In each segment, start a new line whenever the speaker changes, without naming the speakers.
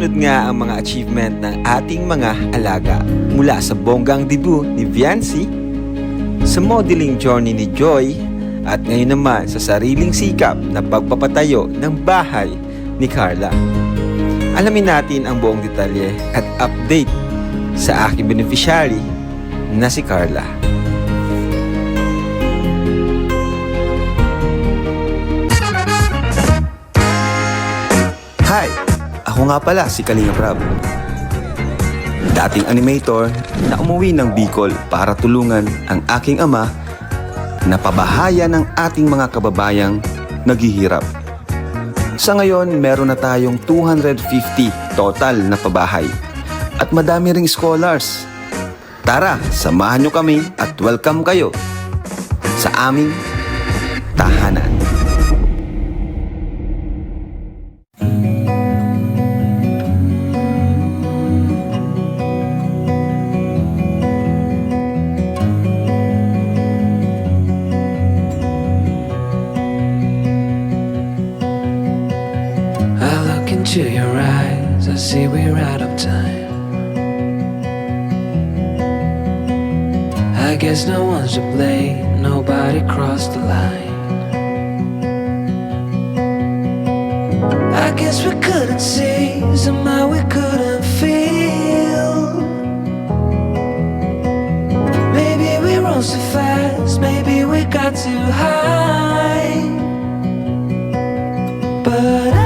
Susunod nga ang mga achievement ng ating mga alaga mula sa bonggang debut ni Viancy, sa modeling journey ni Joy, at ngayon naman sa sariling sikap na pagpapatayo ng bahay ni Carla. Alamin natin ang buong detalye at update sa aking beneficiary na si Carla.
Hi! Ako nga pala si Kalinga Prab. Dating animator na umuwi ng Bicol para tulungan ang aking ama na pabahayan ng ating mga kababayang naghihirap. Sa ngayon, meron na tayong 250 total na pabahay at madami ring scholars. Tara, samahan nyo kami at welcome kayo sa aming tahanan.
Into your eyes, I see we're out of time. I guess no one's to blame, nobody crossed the line. I guess we couldn't see, somehow we couldn't feel. Maybe we rose too fast, maybe we got too high. But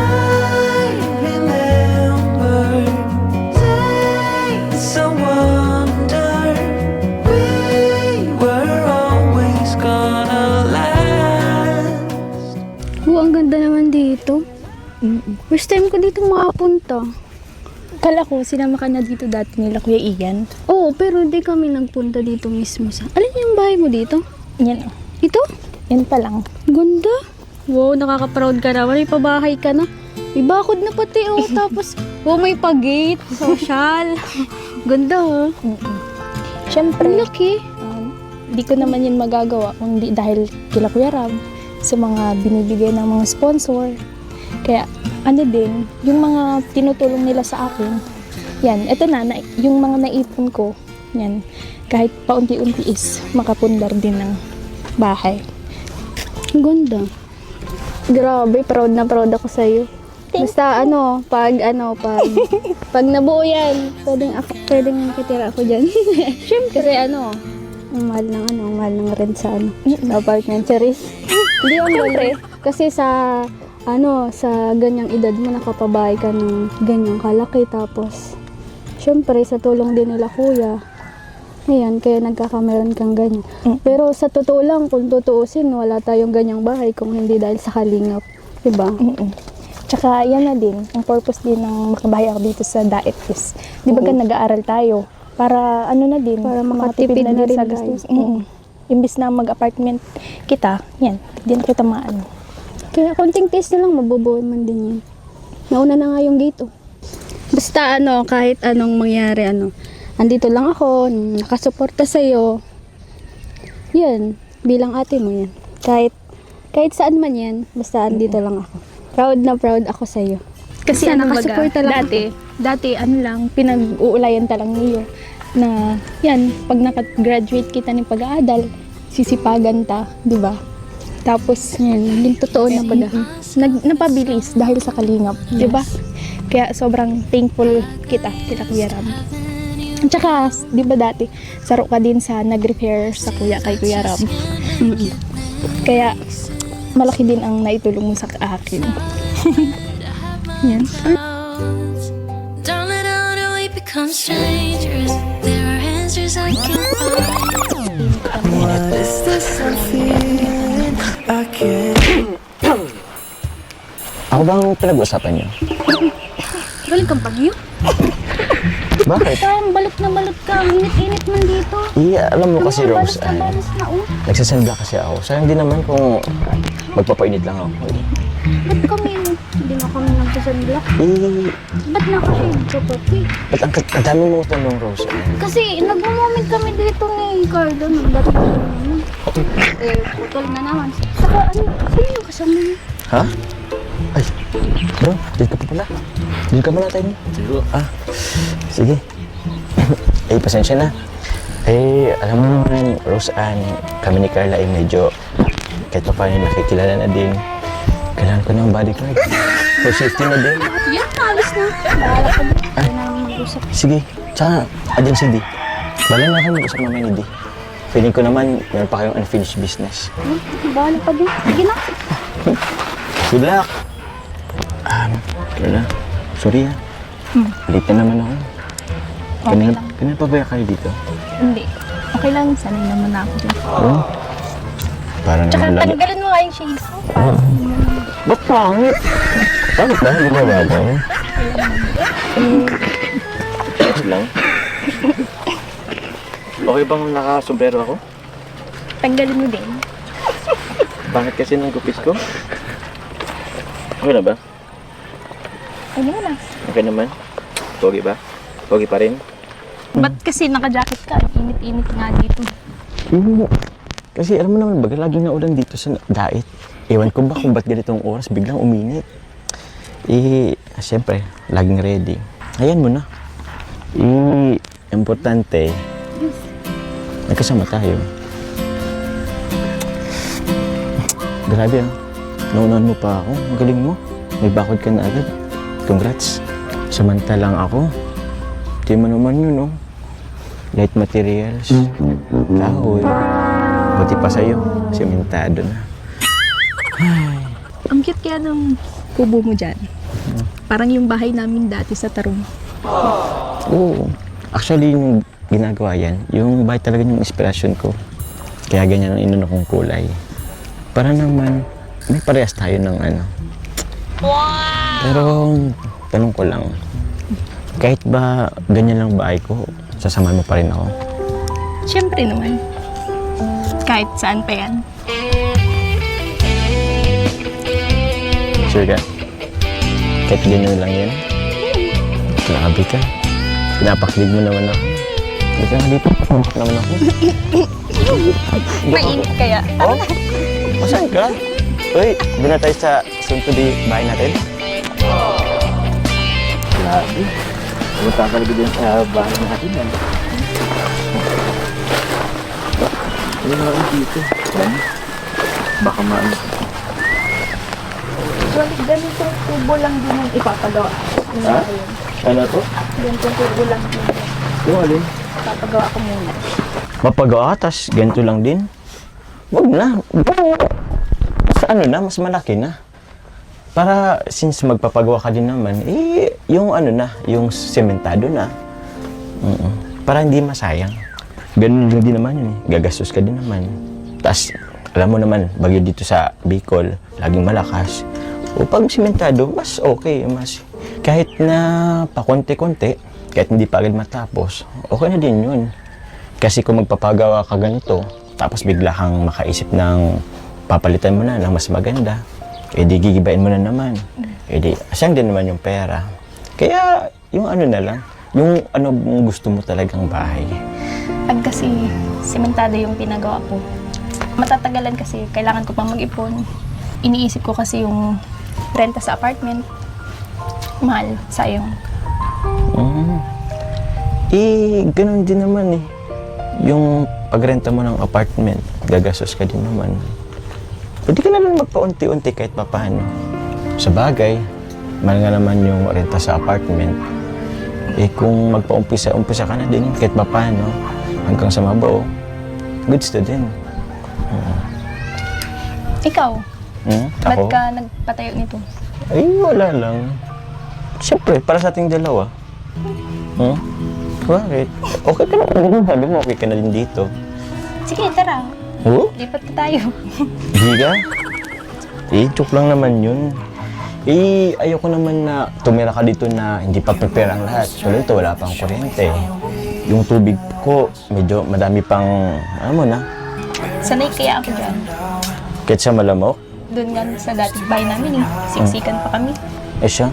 ang ganda naman dito. First time ko dito makapunta.
Kala ko, sinama ka na dito dati nila Kuya Ian.
Oo, pero di kami nagpunta dito mismo sa... Alin yung bahay mo dito?
Yan o.
Ito?
Yan pa lang.
Ganda. Wow, nakaka-proud ka na. May pabahay ka na. May bakod na pati oh. Tapos, wow, may pag-gate. Social. Ganda oh.
Siyempre,
Ang laki.
di ko naman yun magagawa kung di dahil kila Kuya Rab sa mga binibigay ng mga sponsor. Kaya ano din, yung mga tinutulong nila sa akin, yan, eto na yung mga naipon ko, yan, kahit paunti-unti is makapundar din ng bahay.
Ang ganda. Grabe, proud na proud ako sa'yo. Basta pag nabuo yan, pwedeng kitira ako dyan. Siyempre, ang mahal ng rent sa apartment, Charis. Hindi ang siyempre, kasi sa ganyang edad mo, nakapabahay ka ng ganyang kalaki, tapos, siyempre, sa tulong din nila kuya, ayan, kaya nagkakameron kang ganyan. Pero sa totoo lang, kung tutuusin, wala tayong ganyang bahay kung hindi dahil sa kalingap. Diba?
Tsaka yan na din, ang purpose din ng makabahay ako dito sa Daet is, di ba nag-aaral tayo? Para para
makatipid na rin
sa
tayo.
gastos. Imbis na mag-apartment kita, yan, di na kita maano.
Kaya konting taste na lang, mabubuhay man din yan. Nauna na nga yung gate. Basta kahit anong mangyari, andito lang ako, nakasuporta sa'yo. Yan, bilang ate mo yan. Kahit saan man yan, basta andito lang ako. Proud na proud ako sa'yo.
Kasi
nakasuporta lang
dati pinag-uulayan ta lang niyo na yan, pag naka-graduate kita ng pag-aaral, sisipagan ta, di ba? Tapos yan, yung totoo na pala, napabilis dahil sa kalingap, di ba? Kaya sobrang thankful kita Kuya Ram. At saka, di ba dati, saro ka din sa nag-repair sa kay Kuya Ram. Kaya, malaki din ang naitulong mo sa akin. Yan.
Darling, how do we become strangers? There are answers I can't find.
what is this I'm feeling? I can't.
Ako bang pinag-usapan niyo?
Galing kang pagyo.
Bakit?
Parang balot na balot ka. Init-init man dito.
Alam mo kasi Rose,
Balis na
nagsasanda kasi ako. Sayang din naman kung magpapainit lang ako.
Ba't kami, hindi na kami nagsasanla? Ba't naka-shade ka pati?
Ba't ang dami mong tanong, Rose?
Kasi nag-moment kami dito ni Cardo. Ba't na naman? Putol na naman. Saka sino yung kasama niya?
Ha? Ay, bro, dito ka pa pala. Doon ka muna tayo. Sige. Pasensya na. Alam mo naman, Roseanne, kami ni Carla ay medyo kahit pa paano nakikilala na din. Kailangan ko ng bodyguard. For safety na din.
Yan, alis na. Bahala ka din. Kaya namin mag-usap.
Sige. Tsaka, adyan si Di. Bala na kayo mag-usap mamaya ni Di. Feeling ko naman, meron pa kayong unfinished business.
Bahala ka din. Sige na.
Good luck! Carla, sorry late na naman ako.
Okay lang.
Kanina pa ba kayo dito?
Hindi. Okay lang, sanay naman ako din.
Oo. Parang
Tsaka
naman lalo.
tanggalin mo nga yung shades mo.
Ba't pangit? Bakit ba? Gumawa ba? Yes lang. Okay bang nakasombrero ako?
Tanggalin mo din.
Bakit kasi nang gupis ko? Okay na ba?
Ano na?
Okay naman? Pogi ba? Pogi pa rin?
Ba't kasi naka-jacket ka? Init-init nga dito.
Kasi alam mo naman, baga lagi na ulan dito sa dait. Ewan ko ba kung ba't ganitong oras biglang uminit. Siyempre, laging ready. Ayan mo na. Importante, nagkasama tayo. Grabe naunahan mo pa ako. Ang galing mo. May bakod ka na agad. Congrats. Samantalang ako, di mo naman yun, light materials, kahoy. Buti pa sa'yo, sementado na.
Ang cute kaya ng kubo mo dyan. Parang yung bahay namin dati sa Tarong.
Oo. Actually, yung ginagawa yan, yung bahay talaga yung inspirasyon ko. Kaya ganyan ang inuna kong kulay. Para naman, may parehas tayo ng ano. Pero, tanong ko lang, kahit ba ganyan lang bahay ko, sasamahan mo pa rin ako?
Siyempre naman. Kahit saan pa yan.
Sure ka? Kahit ganyan lang yan? Grabe ka. Pinapakilig mo naman ako. Hindi ka nga dito, papamak naman ako.
Mainit kaya.
Oh? Saan ka? Uy, doon na tayo sa soon-to-be bahay natin. Grabe. Pumunta ka talaga dyan sa bahay natin. Ano na dito? Baka maano.
Ganitong kubo lang din ang ipapagawa.
Ha? Ano to?
Ganitong kubo lang din.
Yung alin?
Papagawa ko muna.
Mapagawa, tas ganito lang din. Wag na. Mas ano na, mas malaki na. Para since magpapagawa ka din naman, yung ano na, yung sementado na. Para hindi masayang. Ganun lang din naman yun Gagastos ka din naman. Tas, alam mo naman, bagyo dito sa Bicol, laging malakas. O pag sementado, mas okay. Kahit na pakonti-konti, kahit hindi pa agad matapos, okay na din yun. Kasi kung magpapagawa ka ganito, tapos bigla kang makaisip ng papalitan mo na ng mas maganda, di gigibain mo na naman. Di asyang din naman yung pera. Kaya yung ano na lang, yung ano gusto mo talagang bahay.
Pag kasi sementado yung pinagawa ko, matatagalan kasi kailangan ko pa mag-ipon. Iniisip ko kasi yung renta sa apartment. Mahal, sayang.
Ganun din naman yung pagrenta mo ng apartment, gagastos ka din naman. Pwede ka na lang magpaunti-unti kahit papaano. Sa bagay, mahal nga naman yung renta sa apartment. Kung magpa-umpisa ka na din kahit papaano, hanggang sa mabuo, goods na din.
Ikaw, ba't
Ako?
ka nagpatayo nito?
Wala lang. Siyempre, para sa ating dalawa. Bakit? Okay ka na. Sabi mo, okay ka na din dito.
Sige, tara. Lipat na tayo.
Hindi ka? Joke lang naman yun. Ayoko naman na tumira ka dito na hindi pa prepare ang lahat. So, ito, wala pang kuryente. Yung tubig ko, medyo madami pang, ano mo na,
Sanay kaya ako dyan.
kahit sa malamok.
Doon nga sa dating bahay namin siksikan pa kami.
Siya?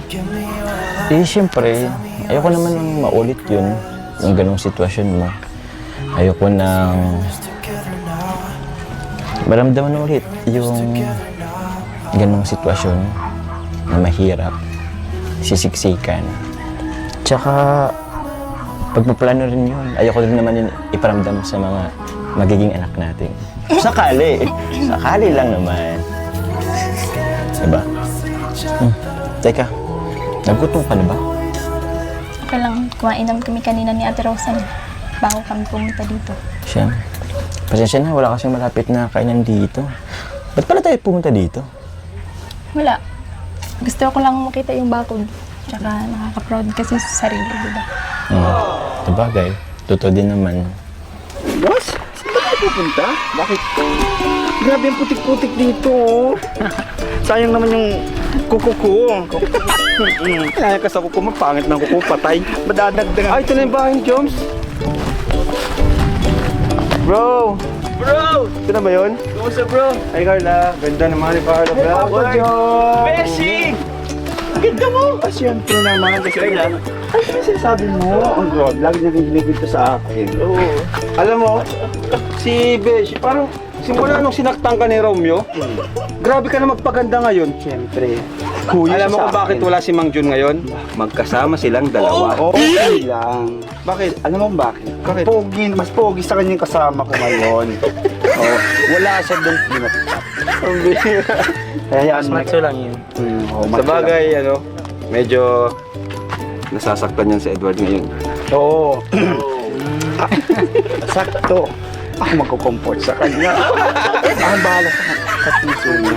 Siyempre, ayoko naman nang maulit yun, yung ganong sitwasyon mo. Ayoko nang maramdaman ulit yung ganong sitwasyon na mahirap. sisiksikan. Tsaka, pagpaplano rin yun. Ayoko rin naman yun iparamdam sa mga magiging anak natin. Sakali. Sakali lang naman. Diba? Teka, nagutom ka na ba?
Okay lang, kumain naman kami kanina ni Ate Rosa bago kami pumunta dito.
Siyem. Pasensya na, wala kasing malapit na kainan dito. Ba't pala tayo pumunta dito?
Wala. Gusto ko lang makita yung bakod. Tsaka nakaka-proud kasi sa sarili, diba?
Sabagay, totoo din naman.
Boss, saan ba tayo pupunta? Bakit? Grabe ang putik-putik dito, oh. Sayang naman yung kuko ko. Kaya ka sa kuko mo, pangit ng kuko, patay. Madadagdag. Ay, ito na yung bahay ni Joms. Bro! Bro! Ito na ba yun? Kumusta, bro? Ay, Carla. Ganda naman ni Carla. Bravo, Joms! Messi! Ganda mo! Ah, siyempre naman. Kasi ano sinasabi mo? Oh, God, lagi narinig ito sa akin. Oo. Alam mo, si Beshi, parang simula nung sinaktan ka ni Romeo, grabe ka na magpaganda ngayon. Siyempre. Alam mo kung bakit wala si Mang Jun ngayon? Magkasama silang dalawa. Oo, okay lang. Bakit? Alam mo bakit? Bakit? Pogi, mas pogi sa kanyang kasama ko ngayon. Oh, wala siya doon pinatap. Kaya macho lang yun. Sa bagay, ano, medyo nasasaktan yan si Edward ngayon. Oo. Sakto. Ako magko-comfort sa kanya. Ako bahala sa puso niya.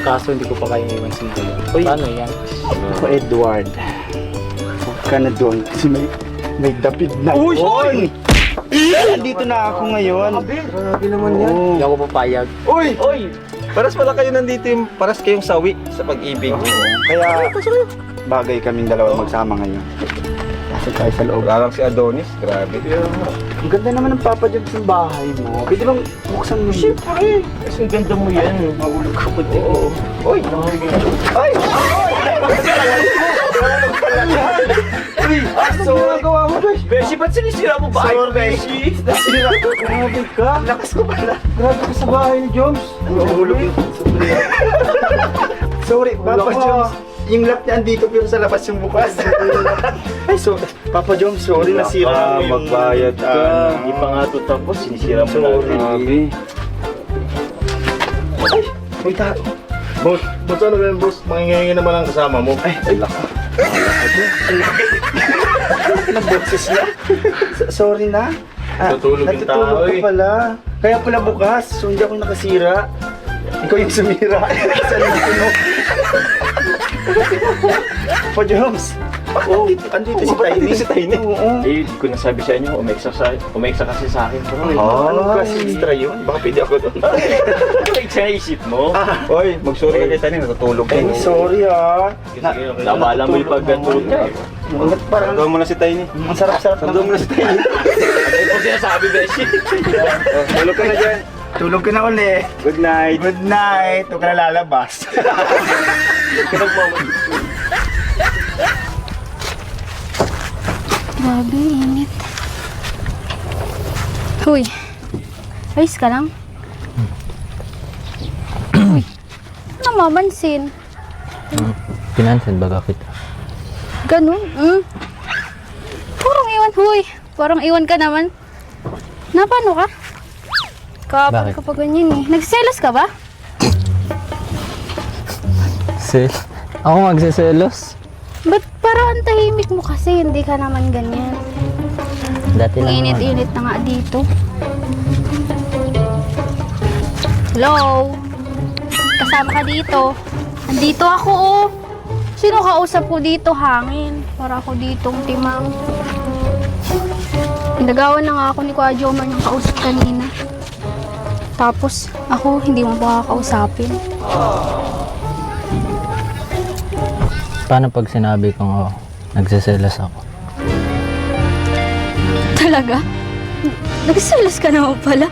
Kaso hindi ko pa kaya iwan si Milo. Paano yan?
Ako, Edward. Huwag ka na doon kasi may dapid na. Uy! Nandito na ako ngayon. Grabe naman yan.
Hindi ako papayag.
Uy! Uy! Paras pala kayo nandito yung paras kayong sawi sa pag-ibig.
Kaya bagay kaming dalawa magsama ngayon. Kasi tayo sa loob.
Wala lang si Adonis, grabe.
Ang ganda naman ng Papa Job sa bahay mo. Pwede bang buksan mo? Siyempre.
Kasi ganda mo yan.
Mahulog ka pa din.
Uy!
Ay! Uy! Ano ginagawa mo, Besh?
Beshi, ba't sinisira mo ba?
Sorry, Beshi. Nasira ko. Grabe ka. Lakas ko pala. Grabe ka sa bahay ni Joms. Mahulog yun. Sorry, Papa Joms. Yung lap niya andito pero sa labas yung bukas. Ay, so, Papa Joms, sorry, nasira mo yung...
magbayad ka.
Hindi pa nga ito tapos, sinisira mo na.
Grabe.
Ay, may tao.
Boss, ano ba yan, boss? Mangingihingi naman ang kasama mo.
Ay, laka. Ang boses na. Sorry na.
Natutulog yung tao,
natutulog ka
eh.
pala. Kaya pala bukas, so hindi ako nakasira. Ikaw yung sumira. Saan na puno? Pa Joms. Oh, andito si Tiny.
Si Tiny?
Oo.
Eh, di ko nasabi sa inyo, umeksa kasi sa akin. Bro.
Anong klase extra yun? Baka pwede ako doon.
Sa isip mo.
Uy, mag-sorry ka kay Tani, natutulog
Ay,
ka.
sorry ah.
Nabala mo yung pagkatulog ka.
Parang
Sardoon mo na si Tiny.
ang sarap-sarap
Sardoon mo na si Tiny.
Ano po sinasabi, Beshi?
Oh, tulog ka na dyan.
Tulog ka na uli.
Good night.
Good night. Huwag ka na lalabas.
Grabe, init. Uy, ayos ka lang? Uy, ano mabansin?
Pinansin ba kita?
Ganun, Parang iwan, huy. Parang iwan ka naman. Na, paano ka? Kapag
Bakit?
kapag ganyan eh. Nagselos ka ba?
Ako magsiselos?
Ba't parang ang tahimik mo kasi, hindi ka naman ganyan.
Dati
Ang
lang
init-init na nga dito. Hello? Kasama ka dito. Andito ako, oh. Sino kausap ko dito? Hangin. Para ako ditong timang. Nagawan na nga ako ni Kuya Jomar yung kausap kanina. Tapos, ako hindi mo pa kakausapin.
Paano pag sinabi kong nagsiselos ako?
Talaga? Nagsalas ka naman pala.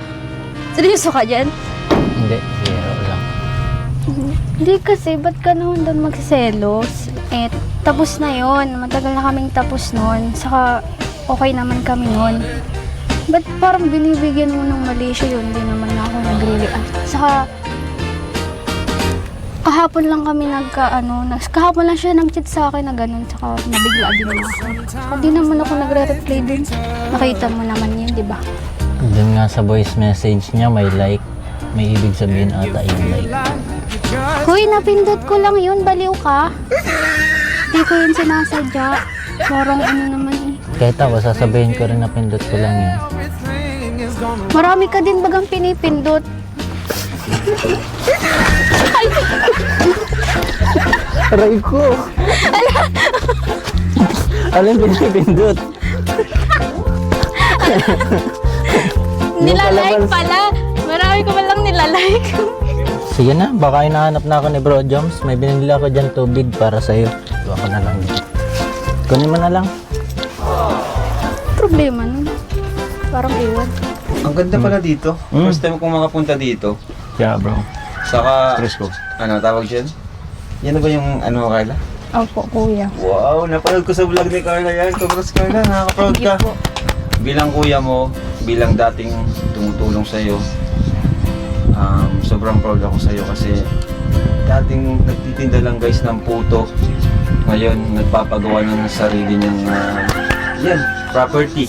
Seryoso ka dyan?
Hindi, zero lang.
Hindi kasi, ba't ka naman doon magsiselos? Eh, tapos na yon. Matagal na kaming tapos nun. Saka, okay naman kami nun. Ba't parang binibigyan mo ng mali siya yun? Hindi naman ako nag-react. Saka, Kahapon lang kami kahapon lang siya nag-chat sa akin na ganun, tsaka nabigla din ako. Hindi naman ako nagre-reply dun. Nakita mo naman yun, di ba?
Doon nga sa voice message niya, may like. May ibig sabihin ata yung like.
Hoy, napindot ko lang yun, baliw ka. Hindi ko yun sinasadya. Parang ano naman eh.
Kahit ako, sasabihin ko rin na pindot ko lang yun.
Marami ka din bagang pinipindot.
Aray ko! Alam pinipindot?
Nilalike pala. Marami ko palang nilalike.
Sige na, baka hinahanap na ako ni Bro Joms. May binili ako dyan tubig para sa'yo. Ito ako na lang dyan. Kunin mo na lang.
Problema nun. Parang iwan.
Ang ganda pala dito. First time kong makapunta dito.
Yeah, bro.
Saka,
Stress ko.
ano tawag dyan? Yan na ba yung ano, Carla?
Opo, kuya.
Wow, napanood ko sa vlog ni Carla yan. Congrats Carla, nakaka-proud ka. Bilang kuya mo, bilang dating tumutulong sa'yo, sobrang proud ako sa'yo kasi dating nagtitinda lang guys ng puto. Ngayon, nagpapagawa ng sarili niyang property.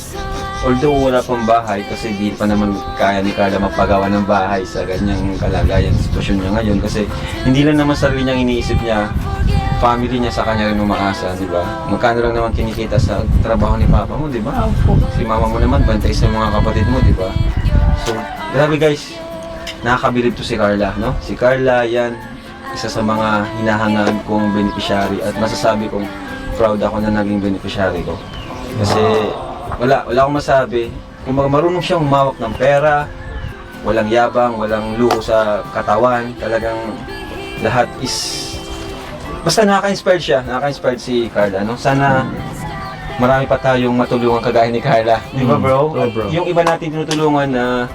Although wala pang bahay kasi di pa naman kaya ni Carla magpagawa ng bahay sa ganyang kalagayan, sitwasyon niya ngayon kasi hindi lang naman sarili niyang iniisip niya, family niya sa kanya rin umaasa, di ba? Magkano lang naman kinikita sa trabaho ni papa mo, di ba? Si mama mo naman, bantay sa mga kapatid mo, di ba? So, grabe guys, nakakabilib to si Carla, no? Si Carla, yan, isa sa mga hinahangaan kong beneficiary at masasabi kong proud ako na naging beneficiary ko. Kasi wala akong masabi. Kung marunong siyang humawak ng pera, walang yabang, walang luho sa katawan, talagang lahat is basta nakaka-inspired siya, nakaka-inspired si Carla, no? Sana marami pa tayong matulungan kagaya ni Carla, di ba bro?
Oh, bro.
Yung iba natin tinutulungan na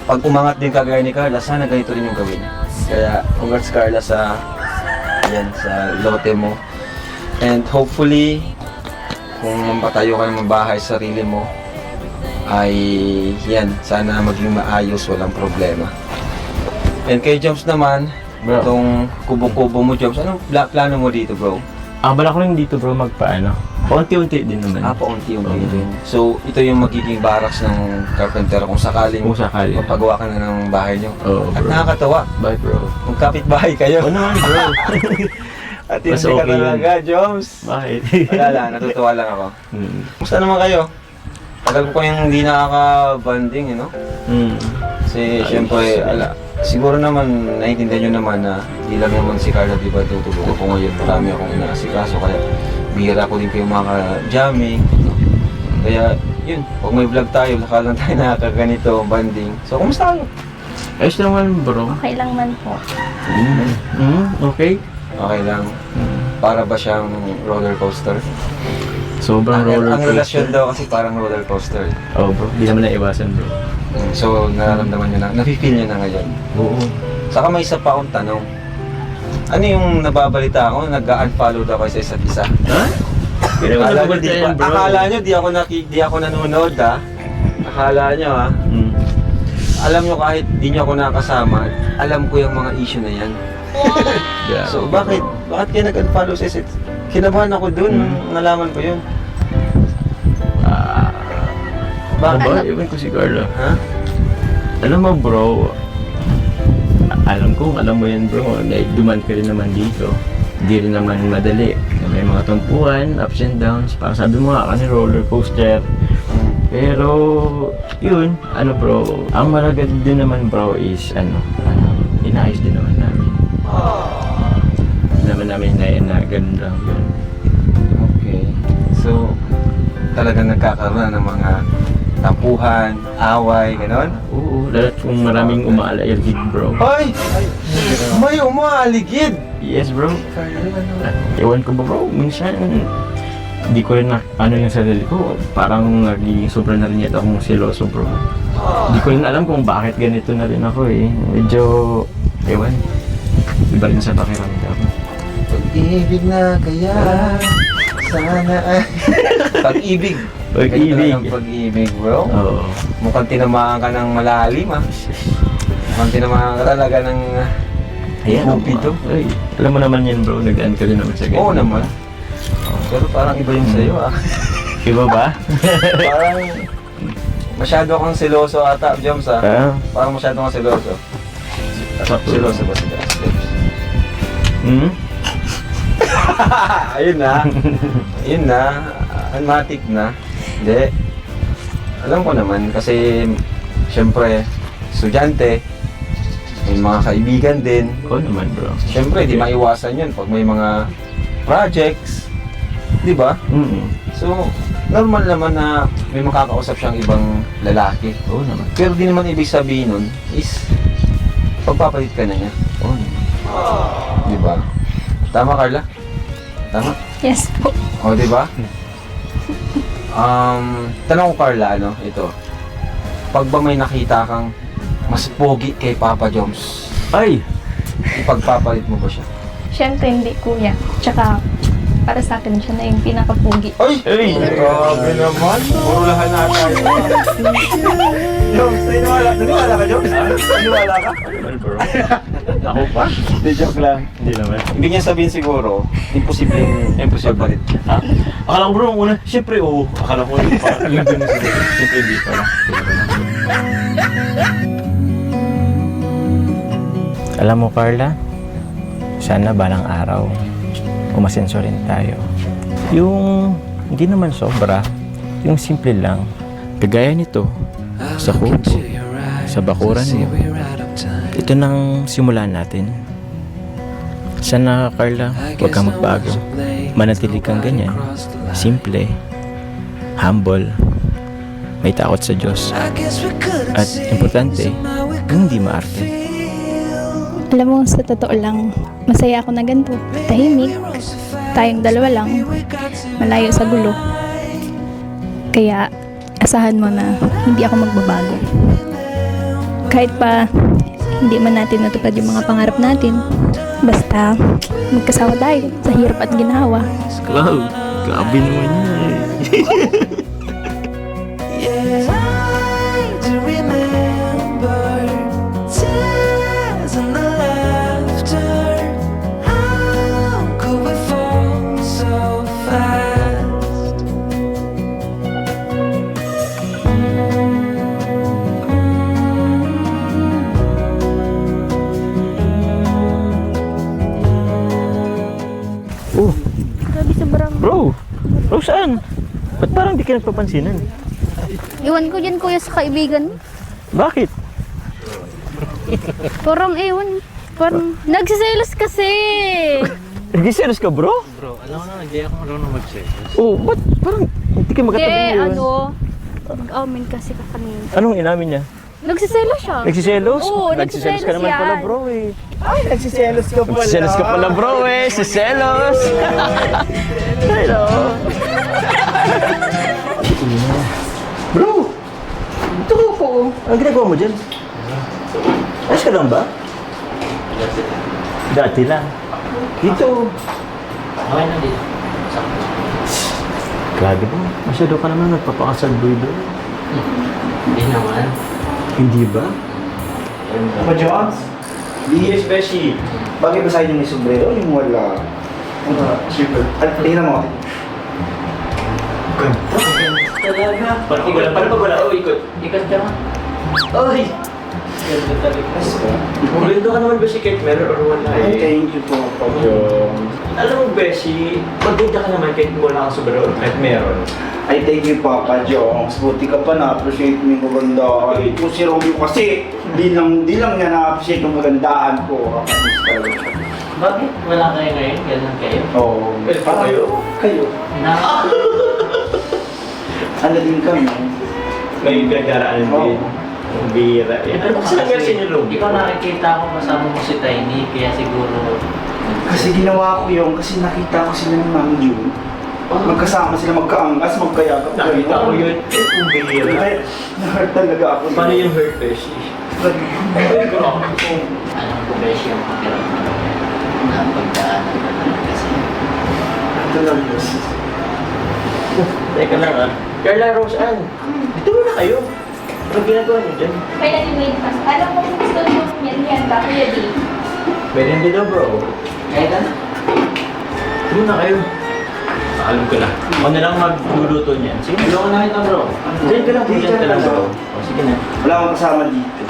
pag umangat din kagaya ni Carla, sana ganito rin yung gawin. Kaya congrats Carla sa lote mo. And hopefully, kung mapatayo ka ng bahay sa sarili mo, ay yan, sana maging maayos, walang problema. And kay Joms naman,
Bro.
itong kubo-kubo mo Joms, anong plano mo dito bro?
Bala ko rin dito bro magpaano. Paunti-unti din naman.
Paunti-unti din. So, ito yung magiging barracks ng carpenter kung sakaling
Kung sakali.
mapagawa ka na ng bahay nyo.
Oo,
At
bro.
nakakatawa,
Bye bro.
kung kapit-bahay kayo.
Oo naman bro.
At
Mas
hindi ka
okay yun.
talaga, Joms.
Bakit?
Wala lang, natutuwa lang ako.
Hmm.
Kumusta naman kayo? Tagal ko yung hindi nakaka-banding, you know? Kasi syempre, siguro naman, naiintindihan nyo naman na hindi lang naman si Carla, di ba, tutulungan ko ngayon. Marami akong inaasikaso, kaya bihira ko din kayo jamming. Kaya, yun, pag may vlog tayo, baka lang tayo nakakaganito, banding. So, kumusta kayo?
Ayos naman bro.
Okay lang man po.
Okay.
Okay lang. Para ba siyang roller coaster?
Sobrang roller
Ang relasyon daw kasi parang roller coaster.
Oh bro, di naman naiwasan bro.
So, nararamdaman nyo na, nafe-feel nyo na ngayon.
Oo.
Saka may isa pa akong tanong. Ano yung nababalita ako? Nag-unfollow daw kayo sa isa't isa.
Ha?
Akala nyo, di ako nanonood ha. Akala nyo ha. Alam nyo kahit di nyo ako nakasama, alam ko yung mga issue na yan.
Yeah,
So bakit kayo nag-unfollow sa isa't? Kinabahan ako dun, nung nalaman ko yun.
Bakit? Ba? Ewan ko si Carla.
Ha?
Alam mo bro, alam mo yan bro, duman ka rin naman dito. Hindi rin naman madali. May mga tumpuan, ups and downs. Parang sabi mo nga, kasi roller coaster. Pero, yun, bro, ang malagad din naman bro is, inayos din naman namin. Naman namin na ganun lang yun.
Okay. So, talagang nagkakaroon ng mga tampuhan, away, gano'n?
Oo, lalo kung maraming umaaligid bro.
Ay! May umaaligid!
Yes bro. Ewan ko ba bro, minsan hindi ko rin yung sarili ko, parang nagiging sobra na rin yata akong seloso bro. Hindi ko rin alam kung bakit ganito na rin ako eh. Medyo, ewan, iba rin sa pakiramdam.
Pag-ibig na kaya, sana ay... Pag-ibig.
Pag-ibig.
Ganito lang ang pag-ibig bro.
Oo.
Mukhang tinamaan ka ng malalim ah. Mukhang tinamaan ka talaga ng
Ayan,
Cupido.
Ay, alam mo naman yan bro, nag-aan ka rin naman sa ganyan.
Oo naman. Pero parang iba yung sa'yo ah.
Iba ba?
Parang masyado kang seloso ata, Joms ah.
Ah,
Parang masyado kang seloso. Seloso ba sila?
hmm?
Ayun na. Ayun na. Anmatic na. Hindi. Alam ko naman kasi syempre estudyante, may mga kaibigan din.
Oo naman bro.
Syempre, di maiwasan yun pag may mga projects. Di ba? So, normal naman na may makakausap siyang ibang lalaki.
Oo naman.
Pero di naman ibig sabihin nun is pagpapalit ka na niya.
Oo naman.
Di ba? Tama, Carla? Tama?
Yes po.
O, di ba? Tanong ko, Carla, ano, ito. Pag ba may nakita kang mas pogi kay Papa Joms,
Ay!
ipagpapalit mo ba siya?
Siyempre hindi kuya. Tsaka para sa akin siya na yung pinakapugi.
Ay!
Ay!
Grabe naman! Purulahan na tayo. Joms, naniwala ka, Joms? Naniwala ka?
Ano bro? Ako pa?
Hindi, joke lang.
Hindi naman.
Ibig niya sabihin siguro, imposibleng pagpalit.
Ha? Akala ko bro, una, siyempre oo. Akala ko parang yung dun na sila. Siyempre hindi pala. Alam mo Carla, sana balang araw umasenso rin tayo. Yung hindi naman sobra, yung simple lang. Kagaya nito, sa kubo, sa bakuran mo. Ito nang simulan natin. Sana Carla, huwag kang magbago. Manatili kang ganyan. Simple, humble, may takot sa Diyos. At importante, yung hindi maarte.
Alam mo, sa totoo lang, masaya ako na ganito. Tahimik. Tayong dalawa lang. Malayo sa gulo. Kaya, asahan mo na hindi ako magbabago. Kahit pa, hindi man natin natupad yung mga pangarap natin. Basta, magkasama tayo sa hirap at ginawa.
Wow, grabe naman yan.
Yeah, I do remember tears and the laughter. How could we fall so fast?
Oh,
Grabe, sobrang...
bro! Bro, saan? Ba't parang di ka nagpapansinan?
Iwan ko yan, kuya, sa kaibigan mo.
Bakit?
Parang ewan. Parang nagsiselos kasi.
Nag-selos ka, bro?
Bro, alam mo na, hindi ako marunong mag-selos.
Oh, ba't parang hindi ka magkatabi ngayon?
Nag-amin kasi ka kanina.
Anong inamin niya?
Nagsiselos siya.
Nagsiselos?
Oo,
Nagsiselos ka naman
yan.
pala, bro eh.
Nagsiselos ka pala.
Nagsiselos ka pala, bro eh. Siselos! Hello! Bro! Ito ko po. Anong ginagawa mo dyan? Ayos ka lang ba? Dati lang. Dito.
Okay na dito.
Grabe mo. Masyado ka naman nagpapakasal, bro.
Hindi naman.
Hindi ba?
Papa Jones?
Yes, Beshi.
Bakit ba sa'yo yung may sombrero? Yung wala? Super. At tingnan mo.
Talaga.
Paano pag wala? Oh, ikot.
Ikat ka nga.
Ay! Maganda ka naman, Beshi, kahit meron or wala eh.
Thank you po, Papa Jones.
Alam mo, Beshi, maganda ka naman kahit wala kang sobra or kahit meron.
Ay, thank you, Papa Jones. Buti ka pa na-appreciate mo yung kagandahan. Ito si Romeo kasi, di lang niya na-appreciate yung kagandaan ko.
Bakit? Wala kayo ngayon? Ganun kayo?
Oo.
Eh, kayo?
Kayo.
Na,
Ano din kami?
May pinagdaraanan
Oo.
din. Ang bira. Eh, ano kasi nangyari sa inyo, Lobo?
ikaw nakikita ko kasama mo si Tiny, kaya siguro...
Kasi ginawa ko yun, kasi nakita ko sila ng Ma'am June. Magkasama sila, magkaangkas, magkayakap.
Nakita ko yun. Ang bira.
Ay, na-hurt talaga ako.
Paano yung hurt, Beshi? Ay, grabe.
Alam ko ba siya yung pakiramdam na pagdaanan ka na kasi.
Ito lang, yes.
Teka lang ah. Carla, Rose Ann, dito muna kayo. Anong ginagawa niyo dyan?
Kaya anyway, alam mo kung gusto mo yan ba, Kuya D?
Pwede hindi daw bro.
Kahit ano?
Sige na kayo. Alam ko na. Ako na lang magluluto niyan. Sige, tulungan na kita bro. Diyan ka lang, diyan ka lang bro. O, sige na.
Wala akong kasama dito.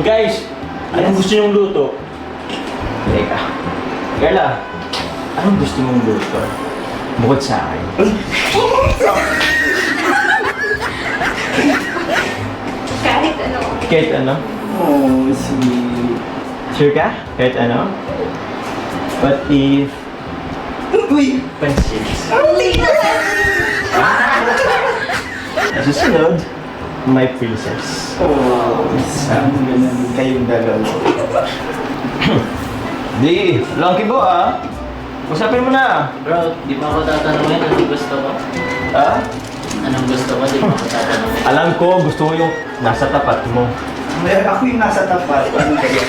Guys, anong gusto niyong luto? Teka. Carla, anong gusto mong luto? Bukod sa akin.
Kahit ano.
Kahit ano?
Oh, sweet.
Sure ka? Kahit ano? What if...
Uy!
Pansit? Susunod, my princess.
Oh, isang ganun kayong dalawa.
Di, lucky bo ah. Usapin mo na.
Bro, di ba ako tatanungin anong gusto ko?
Ha?
Anong gusto ko, di ba ako tatanungin?
Alam ko, gusto mo yung nasa tapat mo.
Ako yung nasa tapat. Ano kaya?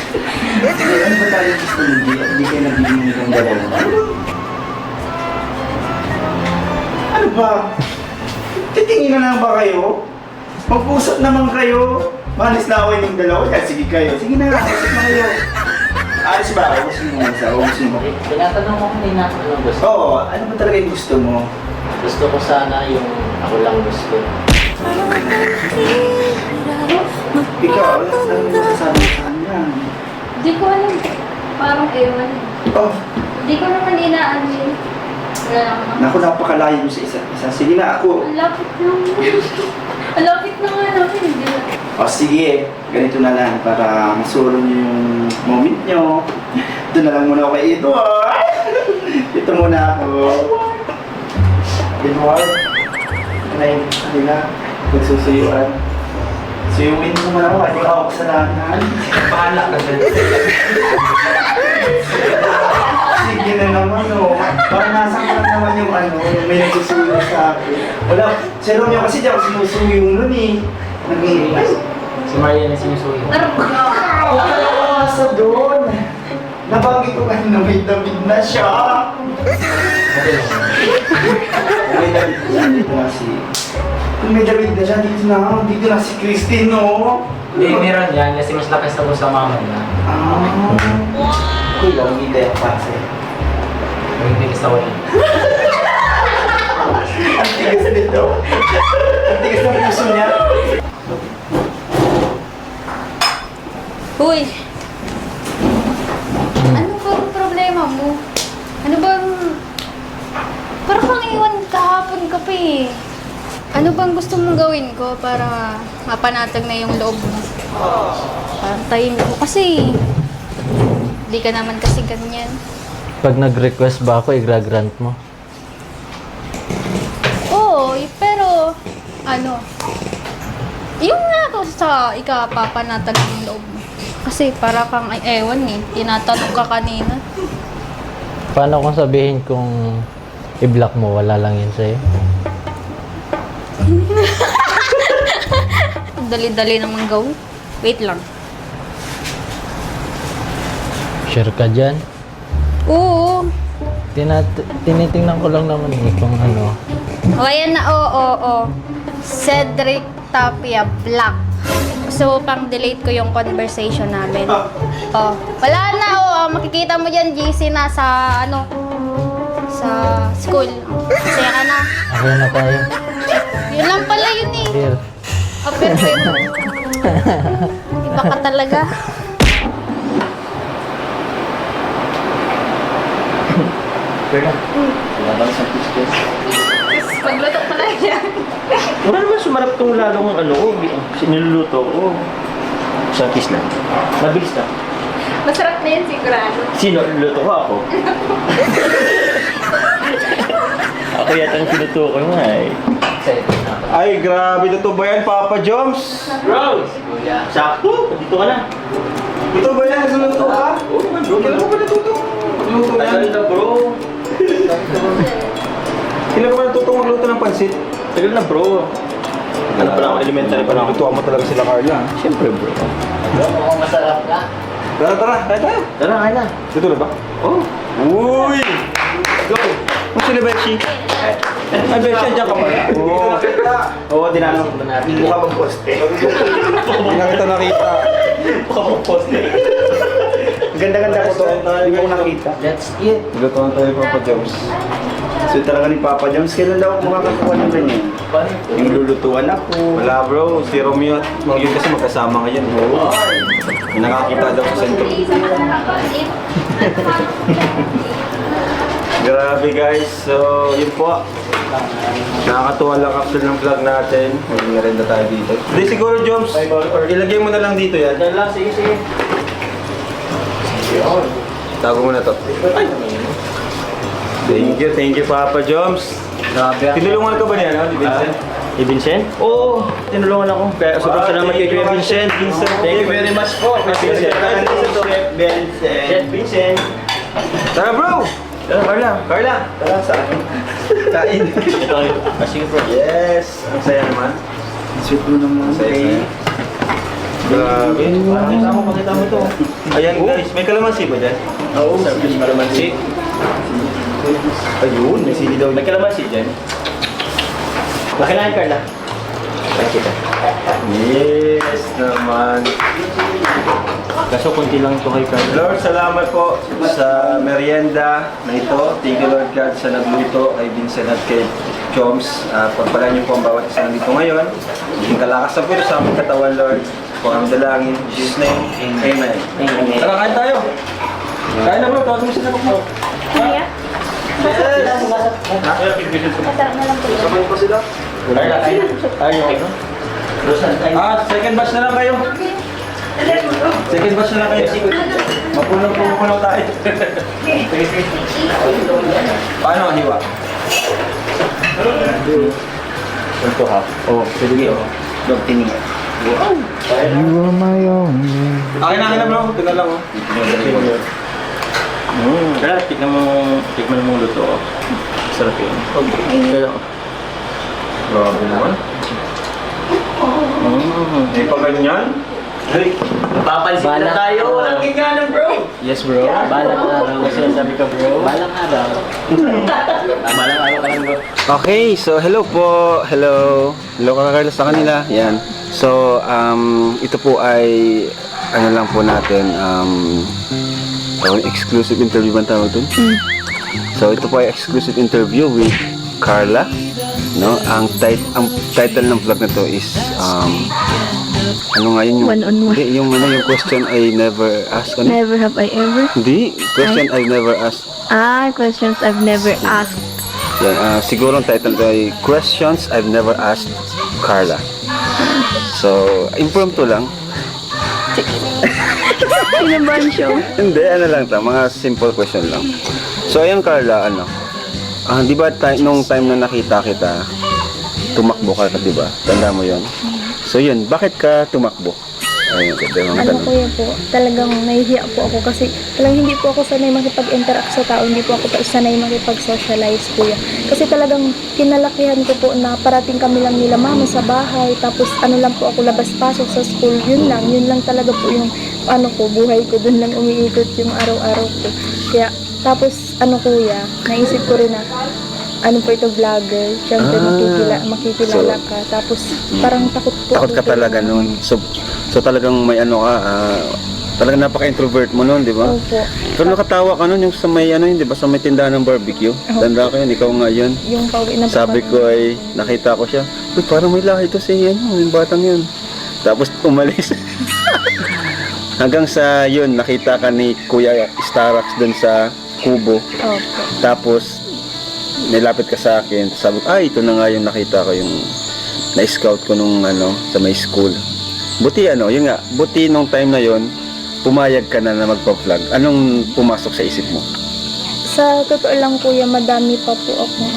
Ano ba tayo gusto mo? Hindi kayo nagiging yung dalawa. Ano ba? Titingin na lang ba kayo? Mag-usap naman kayo. Manis na ako yung dalawa. Kaya sige kayo. Sige na, usap na kayo. Alis ba? O gusto mo sa o gusto mo?
Tinatanong ko kanina anong gusto ko.
Oo, ano ba talaga yung gusto mo?
Gusto ko sana yung ako lang gusto.
Ikaw, ano mo masasabi sa kanya?
Hindi ko alam. Parang ewan.
Oh,
Hindi ko naman inaano yun. Wala lang naman.
naku, napakalayo mo sa isa't isa. Sige na ako.
Ang lapit lang. Ang lapit na nga namin. Hindi na.
O sige, ganito na lang para masuro niyo yung moment niyo. Doon na lang muna ako kay Edward. Dito muna ako. Edward, kanina, nagsusuyuan. Suyuin mo muna ako, hindi ka ako kasalanan.
Bahala ka dyan.
Sige na naman, no. Parang nasaktan naman yung ano, yung may nagsusuyo sa akin. Wala, si Romeo kasi di ako sinusuyo nun eh.
Si Maria na sinusuyo.
Oo, sa doon. Nabanggit ko kasi na may David na siya. May David na siya, dito na si... Kung may David na siya, dito na si Christine, no?
Hindi, meron yan kasi mas lakas ako sa mama niya.
Kuya, hindi tayo para sa'yo.
Hindi kasi ako yan.
Ang tigas nito. Ang tigas ng puso niya.
Uy! Ano bang problema mo? Ano bang... Parang kang iwan kahapon ka pa eh. Ano bang gusto mong gawin ko para mapanatag na yung loob mo? Parang tayin ko kasi... Di ka naman kasi ganyan.
Pag nag-request ba ako, i-grant mo?
Oo, pero... Ano... Yung nga ako sa ikapapanatag ng loob mo. Kasi para kang ewan eh. Tinatanong ka kanina.
Paano kung sabihin kung i-block mo, wala lang yun sa'yo?
Dali-dali naman gawin. Wait lang.
Sure ka dyan?
Oo.
Tinitingnan ko lang naman eh kung ano.
O, ayan na. Oo. Cedric Tapia Black. So, pang-delete ko yung conversation namin. Oh, wala na. Makikita mo dyan, GC na sa, sa school. Masaya ka na.
Okay na tayo.
Yun lang pala yun eh.
Here.
Perfecto. Iba ka talaga.
Pero, wala bang sa kiss-kiss?
Magluto pala yan.
Wala naman sumarap tong lalong siniluluto ko. Isang kiss lang. Mabilis lang.
Masarap na yan sigurado.
Sino? Luluto ko ako. Ako yata ang sinuto ko nga eh.
Excited na ako.
Ay, grabe na to ba yan, Papa Joms?
Bro! Kuya.
Sakto! Dito ka na.
Ito ba yan? Naluto ka?
Oo naman bro.
Kailan ko ba natuto? Magluto
Tagal
yan?
na bro.
Kailan ko ba natuto magluto ng pansit?
Tagal na bro. Ano pa lang ako, elementary pa lang ako.
Natuwa mo talaga sila, Carla.
Siyempre bro.
Bro, mukhang masarap ka.
Tara, kaya tayo.
Tara, kaya na.
Dito na ba?
Oh.
Uy! Go! Kung sila Beshi? Ay, Beshi, andyan ka pala. Oo. Oo, dinanong.
Natin.
Hindi mo ka mag-poste.
Hindi na kita nakita.
Pakapost na.
Ganda-ganda ko to. Hindi ko nakita.
That's it.
Lutuan tayo Papa Joms.
So talaga ni Papa Jones, kailan daw ako makakakuha ng ganyan? Yung lulutuan ako.
Wala bro, si Romeo at Mang Yun kasi magkasama ngayon. Oo. May nakakita daw sa sentro. Grabe guys, so yun po. Nakakatuwa lang after ng vlog natin. May rin na tayo dito. Hindi siguro Joms, ilagay mo na lang dito yan.
Dahil lang, sige, sige.
Tago mo na to. Thank you Papa Joms.
Grabe.
Tinulungan ka ba niya, no? Ni Vincent?
Ni Vincent? Oo, tinulungan ako. Kaya sobrang salamat kay Kuya Vincent. Thank you very much po. Chef Vincent.
Tara bro! Carla!
Tara sa akin.
Kain!
Ito, sige bro.
Yes! Ang saya naman.
Sweet mo naman.
Saya. Grabe. Pakita mo to. Ayan guys, may kalamansi ba dyan?
Oo, sabi ko kalamansi.
Ayun, may sili daw.
May kalamansi dyan. Makinahin, Carla. Kita.
Yes naman.
Kaso konti lang ito kay Carla.
Lord, salamat po sa merienda na ito. Thank you Lord God sa nagluto kay Vincent at kay Joms. Pagpalaan niyo po ang bawat isa nandito ngayon. Maging kalakas na po ito sa aming katawan Lord. Kung ang dalangin, in Jesus' name, Amen.
Amen.
Tara, kain tayo. Kain na bro, tawag mo sila po.
Kaya? Masarap na lang po.
Sabay po sila.
Carla, kain. Tayo, ano?
Second batch na lang kayo. Second batch na lang kayo. Mapulong tayo. Paano ang hiwa?
Ito ha. Oh, sige.
Dog tining. Akin na bro. Ito na lang oh.
Carla, tikman mo luto. Sarap yun. Okay.
Grabe naman. May pa ganyan?
Napapansin na tayo. Walang ginganan, bro. Yes, bro. Balang araw. Kasi sabi ka, bro. Balang araw. Balang araw ka lang, bro.
Okay, so hello po. Hello ka Carla sa kanila. Yan. So, ito po ay ano lang po natin, exclusive interview ba ang tawag dun? So, ito po ay exclusive interview with Carla. No, ang title ng vlog na to is ano nga yun yung
One-on-one.
Hindi, yung yung question I never asked. Ano?
Never have I ever.
Hindi, question I never asked.
Questions I've never asked.
Yan, siguro ang title ay Questions I've Never Asked Carla. So, impromptu lang.
Pinabahan show.
Hindi, ano lang ta, mga simple question lang. So, ayan Carla, di ba nung time na nakita kita, tumakbo ka, di ba? Tanda mo yon. So yun, bakit ka tumakbo? Ayun, ito yung mga
Ano
tanong.
ko yun po, talagang nahihiya po ako kasi talagang hindi po ako sanay makipag-interact sa tao, hindi po ako sanay makipag-socialize po yan. Kasi talagang kinalakihan ko po na parating kami lang nila mama sa bahay, tapos ano lang po ako labas-pasok sa school, yun lang talaga po yung buhay ko, dun lang umiikot yung araw-araw ko. Kaya, tapos kuya, naisip ko rin na po ito vlogger, syempre makikilala ka, tapos parang takot po.
Takot ka talaga noon. So talagang may talagang napaka-introvert mo noon, di ba?
Opo.
Pero nakatawa ka noon yung sa may di ba, sa may tindahan ng barbecue. Tanda ko yun, ikaw nga yun.
Yung pauwi na
Sabi ko ay nakita ko siya. Uy, parang may lahi ito si yung batang yun. Tapos umalis. Hanggang sa yun, nakita ka ni Kuya Starax dun sa kubo.
Opo.
Tapos nilapit ka sa akin. Sabi ko, ito na nga yung nakita ko yung na-scout ko nung sa may school. Buti yun nga, buti nung time na yun, pumayag ka na magpa-vlog. Anong pumasok sa isip mo?
Sa totoo lang kuya, madami pa po akong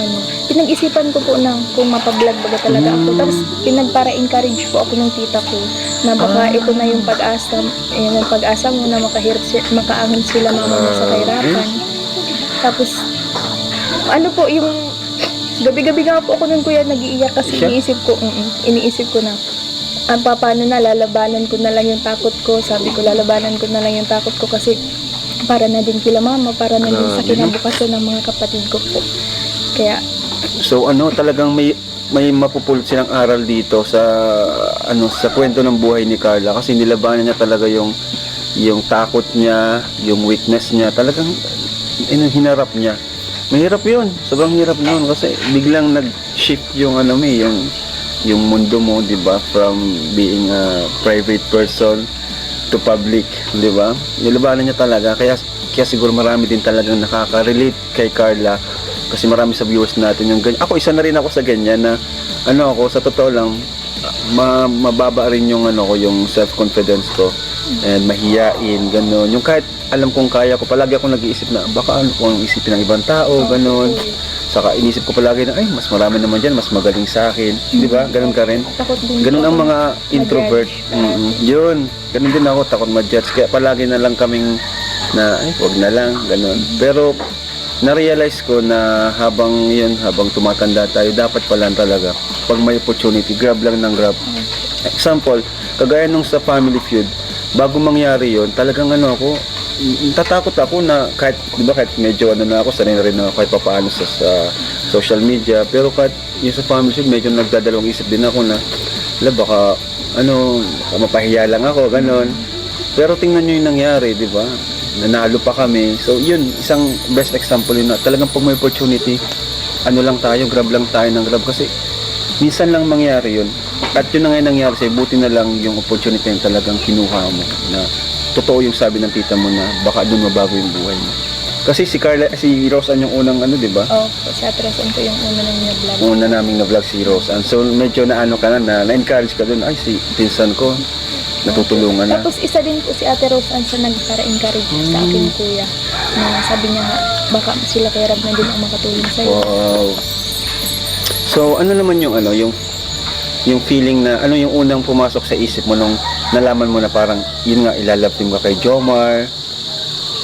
pinag-isipan ko po na kung mapablog baga talaga ako. Tapos pinagpara-encourage po ako ng tita ko na baka ito na yung pag-asa mo na makaahon sila mamaya sa kahirapan. Tapos yung gabi-gabi nga po ako nun kuya nag-iiyak kasi iniisip ko na paano na lalabanan ko na lang yung takot ko. Sabi ko lalabanan ko na lang yung takot ko kasi para na din kila mama, para na din sa kinabukasan ng mga kapatid ko po. Kaya
so talagang may may mapupulot silang aral dito sa sa kwento ng buhay ni Carla kasi nilabanan niya talaga yung takot niya, yung weakness niya, talagang hinarap niya. Mahirap 'yun, sobrang hirap noon kasi biglang nag-shift yung yung mundo mo, 'di ba? From being a private person to public, 'di ba? Nilabanan niya talaga kaya siguro marami din talagang nakaka-relate kay Carla kasi marami sa viewers natin yung ganyan. Ako isa na rin ako sa ganyan na ako sa totoo lang mababa rin yung yung self-confidence ko and mahiyain ganun. Yung kahit alam kong kaya ko, palagi ako nag-iisip na baka ano kung isipin ng ibang tao, ganun. Saka inisip ko palagi na mas marami naman dyan, mas magaling sa akin. Di ba? Ganun ka rin. Ganun ang mga introvert. Yun. Ganun din ako, takot ma-judge. Kaya palagi na lang kaming na, wag na lang, ganun. Pero, na-realize ko na habang tumatanda tayo, dapat pala talaga, pag may opportunity, grab lang ng grab. Example, kagaya nung sa Family Feud, bago mangyari yon talagang tatakot ako na kahit medyo na ako, sanay na rin ako kahit papaano sa social media, pero kahit yung sa Family Feud, medyo nagdadalawang isip din ako na baka mapahiya lang ako, ganon. Pero tingnan nyo yung nangyari, di ba? Nanalo pa kami. So yun, isang best example yun na talagang pag may opportunity, lang tayo, grab lang tayo ng grab kasi minsan lang mangyari yun. At yun na nga nangyari sa'yo, buti na lang yung opportunity yung talagang kinuha mo na totoo yung sabi ng tita mo na baka doon mabago yung buhay mo. Kasi si Rose Ann yung unang di ba?
Si Ate Rose Ann po yung una namin na vlog.
Una naming na vlog si Rose Ann. So medyo na-encourage ka doon, si pinsan ko, natutulungan na.
Tapos isa din po si Ate Rose Ann sa nagpara-encourage sa aking kuya. Na sabi niya baka sila kay Rab na din ang makatulong sa'yo.
Wow. So ano naman yung feeling na yung unang pumasok sa isip mo nung nalaman mo na parang yun nga ilalove team ka kay Jomar,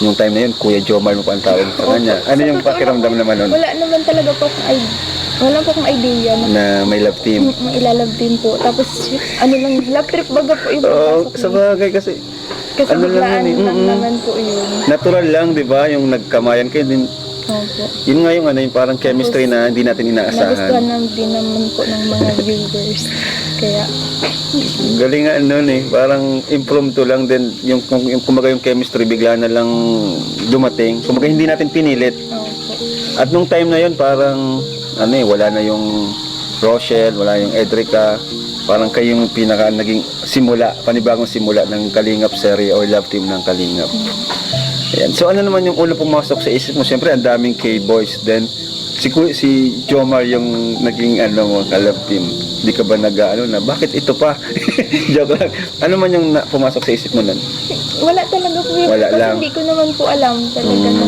yung time na yun Kuya Jomar mo pa ang tawag sa kanya. Ano yung pakiramdam naman nun?
Wala naman talaga po akong idea
na may love team.
May ilalove team po. Tapos love trip baga po yung
sa bagay kasi
biglaan lang naman po yun.
Natural lang, di ba? Yung nagkamayan kayo din.
Opo.
Yun nga yung yung parang chemistry na hindi natin inaasahan.
Nagustuhan din naman po ng mga viewers. Kaya
galingan nun parang impromptu lang din yung kumaga yung chemistry bigla na lang dumating. Kumaga hindi natin pinilit. At nung time na yun parang wala na yung Rochelle, wala yung Edrica. Parang kayong pinaka naging panibagong simula ng Kalingap series or love team ng Kalingap. Ayan. So ano naman yung unang pumasok sa isip mo? Siyempre ang daming K-boys. Then si Jomar yung naging ka-love team. Hindi ka ba na bakit ito pa? Joke lang. Ano man yung pumasok sa isip mo nun?
wala talaga po yun.
Wala
Kasi
lang.
hindi ko naman po alam talaga na.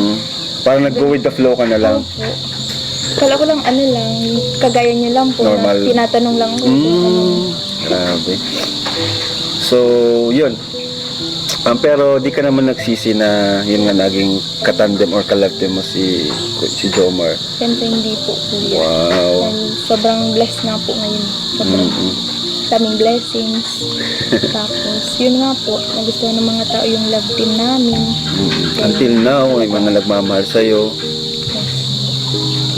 Parang nag-go with the flow ka na lang.
Opo. Kala ko lang kagaya niya lang po.
Normal.
Na tinatanong lang ko.
Grabe. So, yun. Pero di ka naman nagsisi na yun nga naging katandem or kalabtem mo si Jomar.
Siyempre hindi po kuya.
Wow.
Dahil sobrang blessed na po ngayon. Sobrang daming blessings. Tapos yun nga po, nagustuhan ng mga tao yung love team namin.
Until now, may mga nagmamahal sa'yo.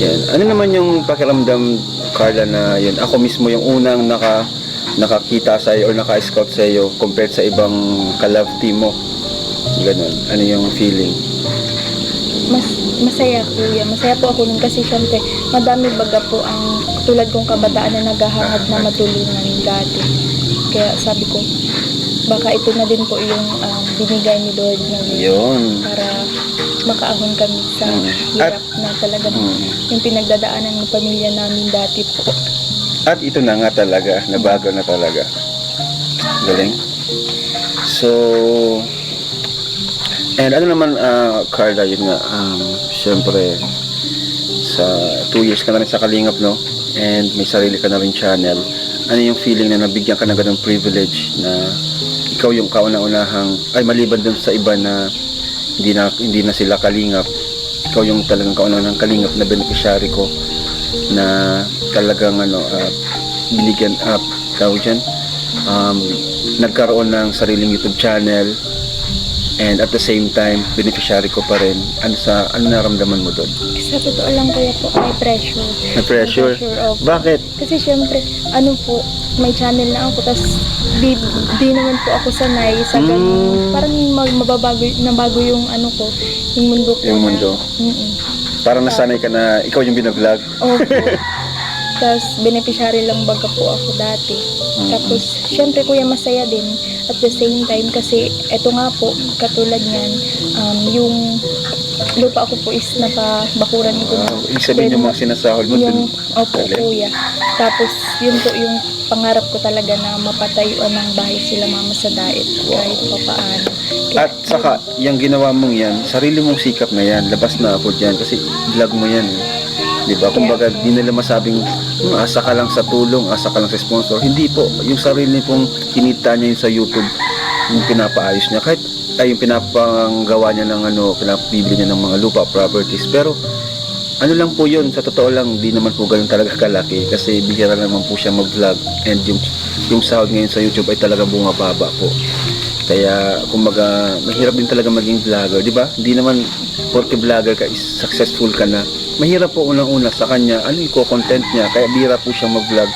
Yan. Ano naman yung pakiramdam, Carla, na yun? Ako mismo yung unang nakakita sa'yo or naka-scout sa'yo compared sa ibang ka-love team mo. Ganon. Ano yung feeling?
Masaya kuya. Masaya po ako nun kasi syempre madami baga po ang tulad kong kabataan na naghahangad na matulungan dati. Kaya sabi ko, baka ito na din po yung binigay ni Lord na
Yun.
para makaahon kami sa hirap na talaga yung pinagdadaanan ng pamilya namin dati po.
At ito na nga talaga, nabago na talaga. Galing. So, and ano naman, Carla, yun nga, syempre, sa 2 years ka na rin sa Kalingap, no? And may sarili ka na rin channel. Ano yung feeling na nabigyan ka na ganung privilege na ikaw yung kauna-unahang, maliban dun sa iba na hindi na sila Kalingap, ikaw yung talagang kauna-unahang Kalingap na beneficiary ko na talagang binigyan nagkaroon ng sariling YouTube channel And at the same time, beneficiary ko pa rin. Ano naramdaman mo doon?
Sa totoo lang kuya po, may pressure.
Na pressure?
Opo.
Bakit?
Kasi syempre, may channel na ako, tapos di naman po ako sanay sa ganun. Parang nabago yung yung mundo ko.
Yung mundo? Parang nasanay ka na ikaw yung binag-vlog?
Opo. Tapos, beneficiary lang baga po ako dati. Tapos, syempre kuya, masaya din. At the same time, kasi eto nga po, katulad niyan, yung lupa ko po is napabakuran ko.
Ibig sabihin yung mga sinasahol mo dun?
Opo, kuya. Tapos, yun po yung pangarap ko talaga na mapatayuan ng bahay sila mama sa daet. Kahit pa paano.
At saka, yung ginawa mong yan, sarili mong sikap na yan, labas na ako dyan, kasi vlog mo yan. Diba? Kumbaga, di nila masabing asa ka lang sa tulong, asa ka lang sa sponsor. Hindi po. Yung sarili pong kinita niya yun sa YouTube, yung pinapaayos niya. Kahit yung pinapagawa niya ng pinapibili niya ng mga lupa, properties. Pero, ano lang po yun, sa totoo lang, di naman po ganun talaga kalaki. Kasi bihira naman po siya mag-vlog. And yung sahod ngayon sa YouTube ay talaga bumababa po. Kaya, kumbaga, mahirap din talaga maging vlogger. Di ba? Hindi naman, porque vlogger ka is successful ka na. Mahirap po unang-una sa kanya, ano yung content niya, kaya bira po siya mag-vlog.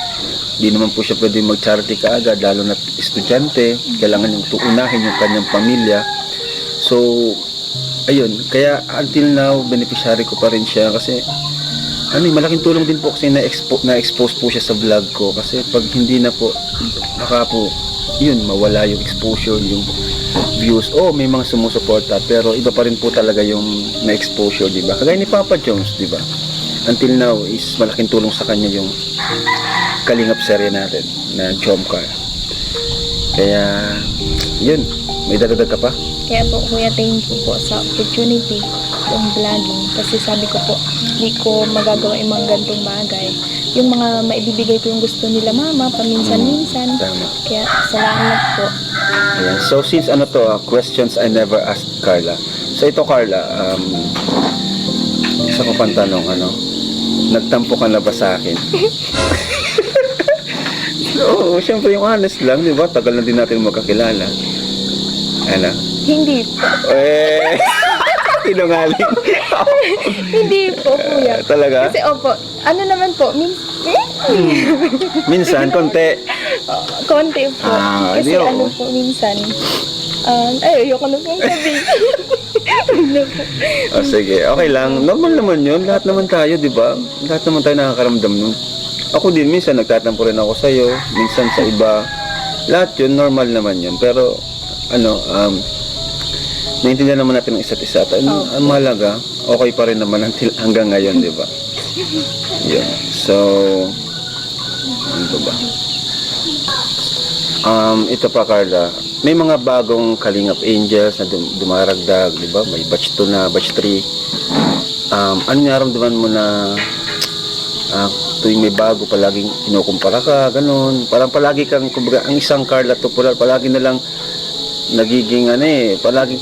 Di naman po siya pwede mag-charity kaagad, lalo na estudyante, kailangan yung tuunahin yung kanyang pamilya. So, ayun, kaya until now, beneficiary ko pa rin siya kasi, malaking tulong din po kasi na-expose po siya sa vlog ko kasi pag hindi na po, baka po, yun, mawala yung exposure, yung views. May mga sumusuporta pero iba pa rin po talaga yung na-exposure, di ba? Kagaya ni Papa Jones, di ba? Until now is malaking tulong sa kanya yung Kalingap serye natin na Jomcar. Kaya, yun, may dadagdag ka pa?
Kaya po kuya, thank you po sa opportunity yung vlogging. Kasi sabi ko po, hindi ko magagawa yung mga gantong bagay. Yung mga maibibigay ko yung gusto nila mama, paminsan-minsan.
Tama.
Kaya salamat po.
Ayan. So since questions I never asked Carla. So ito Carla, isa ko pang tanong, nagtampo ka na ba sa akin? Oo, syempre yung honest lang, di ba? Tagal na din natin magkakilala.
Hindi po.
Sinungaling.
Hindi po kuya.
Talaga?
Kasi naman po,
Minsan, konti.
konti po. Kasi
di
po, minsan. Ayoko na pong sabihin.
Sige, okay lang. Normal naman yun. Lahat naman tayo, di ba? Lahat naman tayo nakakaramdam nun. Ako din, minsan nagtatampo rin ako sa'yo. Minsan sa iba. Lahat yun, normal naman yun. Pero, naintindihan naman natin ang isa't isa. Ang mahalaga, okay pa rin naman hanggang ngayon, di ba? Yun. So, ano ba? Ito pa, Carla. May mga bagong Kalingap Angels na dumaragdag, di ba? May batch 2 na, batch 3. Ano naramdaman mo na tuwing may bago, palaging kinukumpara ka, ganun. Parang palagi kang, kumbaga, ang isang Carla to, palagi na lang nagiging palagi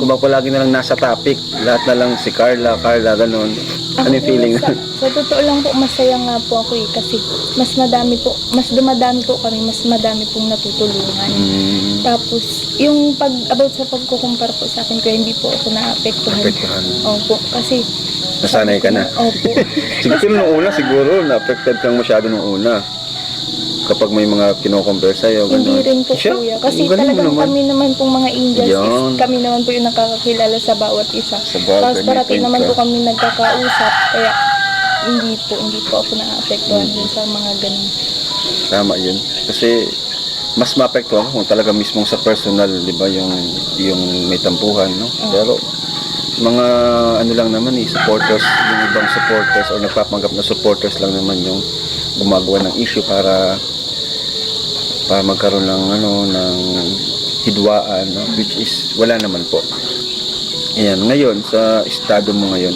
na lang nasa topic. Lahat na lang si Carla, ganun. Ano yung feeling?
Sa totoo lang po, masaya nga po ako kasi mas dumadami po kami, mas madami pong natutulungan. Tapos, yung about sa pagkukumpara po sa akin, kaya hindi po ako naapektuhan. Opo, kasi
nasanay ka na?
Opo.
Siguro nung una, na-affected kang masyado nung una. Kapag may mga kino-compare sa'yo, gano'n.
Hindi rin po kuya. Kasi talagang kami naman pong mga angels, kami naman po yung nakakakilala sa bawat isa. Tapos parating naman po kami nagkakausap. Kaya hindi po ako na-apektuhan din sa mga ganun.
Tama yun. Kasi mas maapektuhan kung talaga mismong sa personal, di ba, yung may tampuhan, no? Pero mga lang naman supporters, yung ibang supporters o nagpapanggap na supporters lang naman yung gumagawa ng issue para magkaroon ng hidwaan, no? Which is wala naman po. Ayan, ngayon sa estado mo ngayon,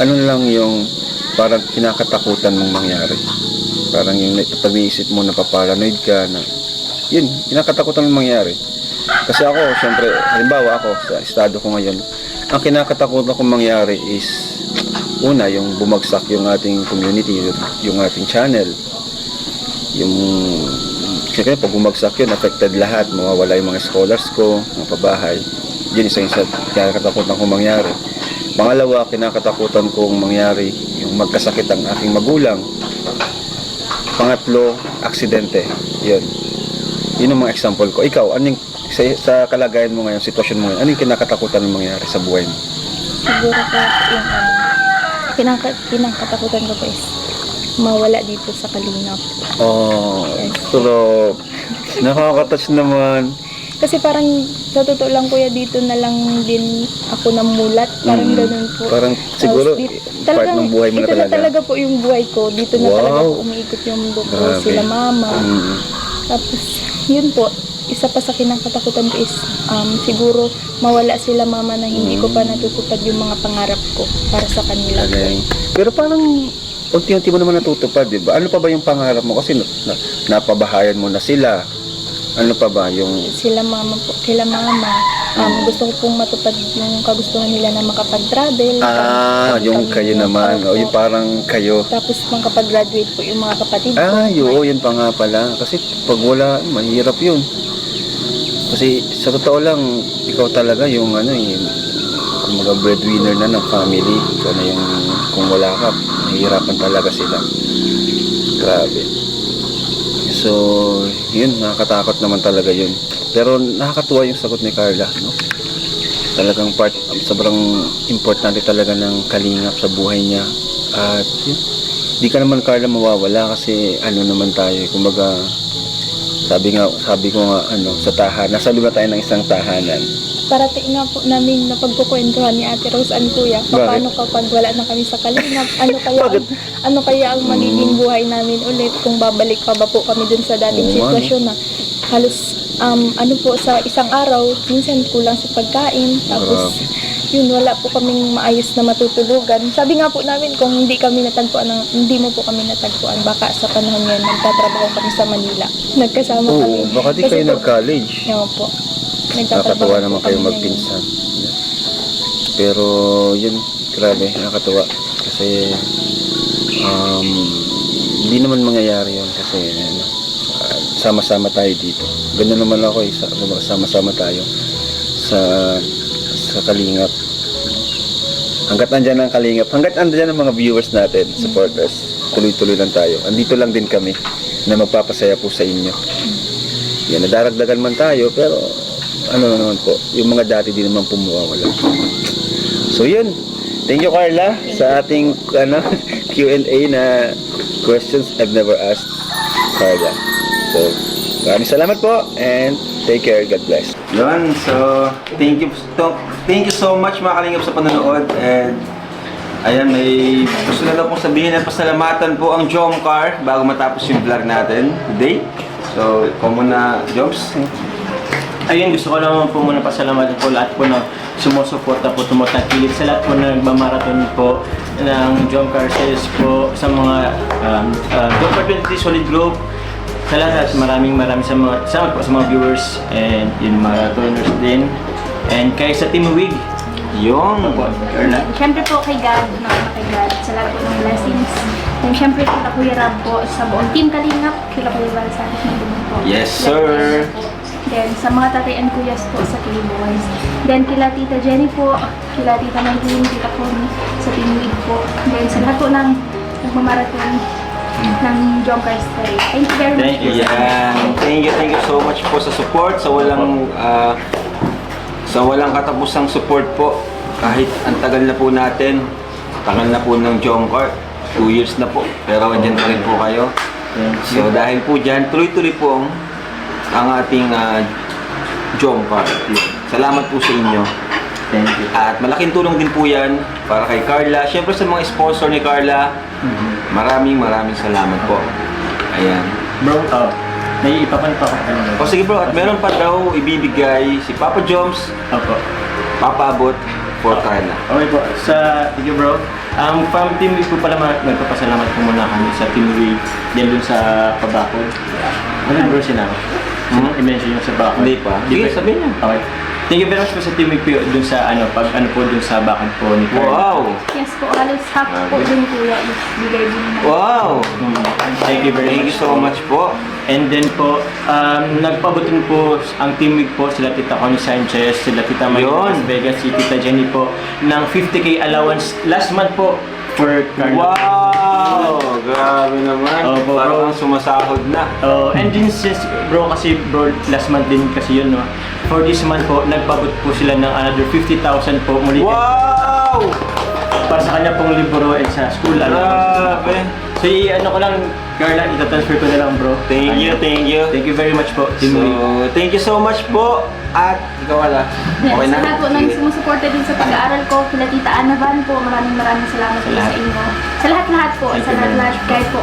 ano lang yung parang kinakatakutan mong mangyari? Parang yung pag-iisip mo na paparanoid ka na yun, kinakatakutan mong mangyari. Kasi ako, syempre, halimbawa ako sa estado ko ngayon, ang kinakatakutan kong mangyari is una, yung bumagsak yung ating community, yung ating channel. Siyempre, pag bumagsak yun, affected lahat. Mawawala yung mga scholars ko, mga pabahay. Yun isa yung sa kinakatakutan kong mangyari. Pangalawa, kinakatakutan kong mangyari yung magkasakit ang aking magulang. Pangatlo, aksidente. Yun. Yun ang mga example ko. Ikaw, ano yung, sa kalagayan mo ngayon, sitwasyon mo ngayon, ano yung kinakatakutan ng mangyari sa buhay mo?
Siguro po yung kinakatakutan ko po is mawala dito sa Kalingap.
Oh, pero nakaka-touch naman.
Kasi parang sa totoo lang kuya, dito na lang din ako namulat. Parang ganun po.
Parang siguro, part ng buhay mo na
ito
talaga.
na talaga po yung buhay ko. Dito na
Wow.
talaga po umiikot yung mundo ko.
Grabe.
Sila mama.
Mm.
Tapos, yun po. Isa pa sa kinakatakutan ko is siguro mawala sila mama na hindi ko pa natutupad yung mga pangarap ko para sa kanila.
Galing. Pero parang unti-unti mo naman natutupad, di ba? Ano pa ba yung pangarap mo? Kasi napabahayan mo na sila. Ano pa ba yung...
Sila mama po, kila mama. Gusto ko pong matupad yung kagustuhan nila na makapag-travel.
Yung kayo naman. O yung parang kayo.
Tapos makapag-graduate po yung mga kapatid ko.
Yun pa nga pala. Kasi pag wala, mahirap yun. Kasi sa totoo lang, ikaw talaga yung kung mga breadwinner na ng family. Ikaw na yung, kung wala ka, mahirapan talaga sila. Grabe. So, yun, nakakatakot naman talaga yun. Pero nakakatuwa yung sagot ni Carla, no? Talagang sobrang importante talaga ng kalingap sa buhay niya. At yun, di ka naman Carla mawawala kasi ano naman tayo, kumbaga, sabi ko nga, sa tahanan, nasa loob na tayo ng isang tahanan.
Parating nga po namin napagkukwentuhan ni Ate Rose and Kuya, paano kapag wala na kami sa Kalingap, ano kaya ang magiging buhay namin ulit kung babalik pa ba po kami dun sa dating sitwasyon na halos po sa isang araw, minsan kulang sa pagkain, tapos yun, wala po kaming maayos na matutulugan. Sabi nga po namin kung hindi mo po kami natagpuan, baka sa panahon yan, nagtatrabaho kami sa Manila. Nagkasama kami.
Baka di kayo nag-college.
Oo po.
Nakakatuwa naman kayo magpinsan. Pero yun, grabe, nakakatuwa. Kasi hindi naman mangyayari yun kasi sama-sama tayo dito. Ganun naman ako sama-sama tayo sa Kalingap. Hanggat andyan ang Kalingap, hanggat andyan ang mga viewers natin, supporters, tuloy-tuloy lang tayo. Andito lang din kami na magpapasaya po sa inyo. Yan, nadaragdagan man tayo, pero naman po, yung mga dati din naman po mawawala. So yun, thank you Carla sa ating Q&A na questions I've never asked Carla. So, maraming salamat po and take care, God bless. Yun, so thank you so much mga kalingap sa panonood and ayan, may gusto na daw pong sabihin at pasalamatan po ang Jomcar bago matapos yung vlog natin today. So, ikaw muna, Joms.
Ayun, gusto ko naman po muna pasalamatan po lahat po na sumusuporta po, tumatangkilik sa lahat po na nagmamarathon po ng Jomcar Sales po sa mga Jomcar 23 Solid Group. Sa lahat, maraming salamat po sa mga viewers and yung marathoners din. And kay sa Team Wig, yung po, Carla.
Siyempre po kay God, kay God, sa lahat po ng blessings. And siyempre po kay Kuya Rab po, sa buong Team Kalingap, kila Kuya Balsan, po.
Yes, sir.
Then sa mga tatay and kuyas po sa Kiliboys. Then kila Tita Jenny po, kila Tita Maylene, Tita Connie, sa Team Wig po. Then sa lahat po ng nagmamarathon ng Jomcar Story. Thank you very much.
Thank you.
Thank you so much po sa support, sa walang katapusang support po. Kahit ang tagal na po natin, tagal na po ng Jomcar, 2 years na po, pero andyan pa rin po kayo. So dahil po dyan, tuloy-tuloy po ang ating Jomcar. Salamat po sa inyo.
Thank you.
At malaking tulong din po yan para kay Carla. Siyempre sa mga sponsor ni Carla, maraming salamat po. Ayan.
Bro, may ipapanit ako.
O sige bro, at meron pa daw ibibigay si Papa Joms,
Opo.
papaabot for Carla.
Okay po, thank you bro. From Team Wig po pala, nagpapasalamat po muna kami sa Team Wig, din dun sa Pabakod. Ano bro sinabi? I-mention yung sa Bakod.
Hindi pa. Sige, sabihin niya.
Okay. Thank you very much po sa Team Wig po dun sa dun sa Bakod po ni Carla.
Wow!
Yes po, halos half po din kuya is bigay din naman.
Wow!
Thank you very
Thank
much.
you so much po.
And then po, nagpabutin po ang teamwork po sila Tita Connie Sanchez, sila Tita Maria
Yun.
Las Vegas, si Tita Jenny po ng 50k allowance last month po for Carlo.
Wow! Grabe naman.
Opo,
Parang
bro.
sumasahod na.
And din since bro last month din kasi yun no. For this month po, nagpabot po sila ng another 50,000 po muli
Wow!
para sa kanya pong libro and sa school allowance.
Grabe.
So ano ko lang, Carla, itatransfer ko na lang bro.
Thank you, thank you.
Thank you very much po, Team
So,
Wig.
thank you so much po. At ikaw wala. Okay na?
Sa lahat po ng sumusuporta din sa pag-aaral ko, kila Tita Ana Van po, maraming salamat po sa inyo. Sa lahat-lahat po,
Thank
sa
you very
lahat-lahat, kahit po,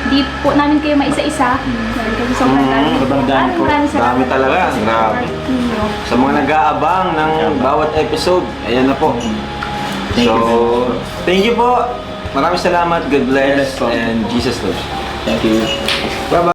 di po namin kayo maisa-isa. Dahil kasi sobrang dami po.
sobrang dami po.
Maraming salamat
Dami talaga,
po sa
grabe.
support ninyo.
Sa mga nag-aabang ng bawat episode, ayan na po.
Thank you very much.
Thank you po. Maraming salamat. God bless.
God bless po.
And Jesus loves.
Thank you.
Bye-bye.